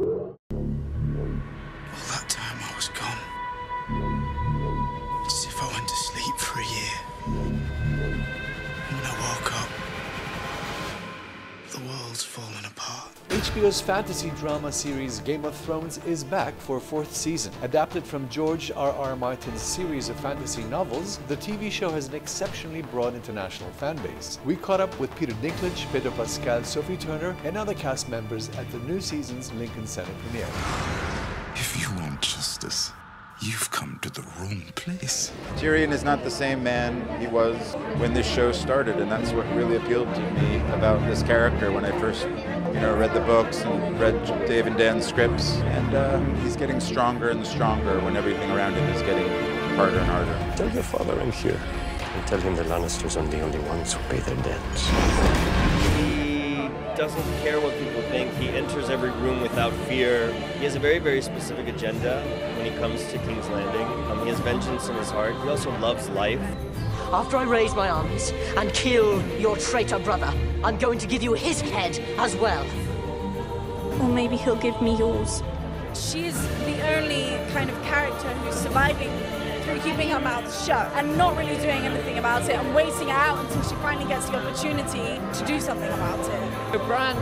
All that time I was gone. It's as if I went to sleep for a year. And when I woke up, the world's fallen apart. HBO's fantasy drama series Game of Thrones is back for a 4th season. Adapted from George R.R. Martin's series of fantasy novels, the TV show has an exceptionally broad international fan base. We caught up with Peter Dinklage, Pedro Pascal, Sophie Turner, and other cast members at the new season's Lincoln Center premiere. If you want justice, you've come to the wrong place. Tyrion is not the same man he was when this show started, and that's what really appealed to me about this character when I first, read the books and read Dave and Dan's scripts. And he's getting stronger and stronger when everything around him is getting harder and harder. Tell your father I'm here, and tell him the Lannisters aren't the only ones who pay their debts. He doesn't care what people think. He enters every room without fear. He has a very, very specific agenda when he comes to King's Landing. He has vengeance in his heart. He also loves life. After I raise my armies and kill your traitor brother, I'm going to give you his head as well. Or maybe he'll give me yours. She's the only kind of character who's surviving through keeping her mouth shut and not really doing anything about it and waiting it out until she finally gets the opportunity to do something about it. Bran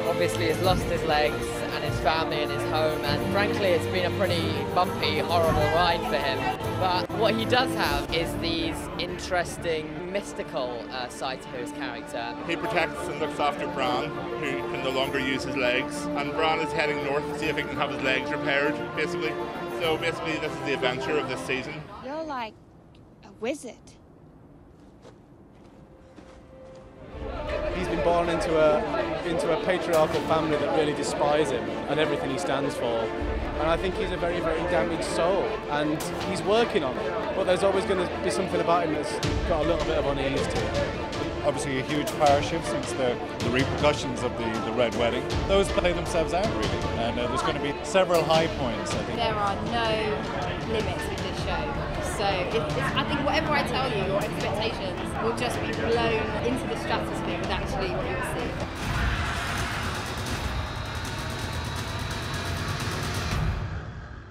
obviously has lost his legs and his family and his home, and frankly it's been a pretty bumpy, horrible ride for him. But what he does have is these interesting, mystical side to his character. He protects and looks after Bran, who can no longer use his legs, and Bran is heading north to see if he can have his legs repaired, basically. So basically this is the adventure of this season. You're like a wizard. He's been born into a patriarchal family that really despise him and everything he stands for. And I think he's a very, very damaged soul, and he's working on it. But there's always going to be something about him that's got a little bit of unease to it. Obviously a huge power shift since the repercussions of the Red Wedding. Those play themselves out really, and there's going to be several high points, I think. There are no limits with this show. So I think whatever I tell you, your expectations will just be blown into the stratosphere with actually what you'll see.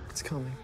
It's coming.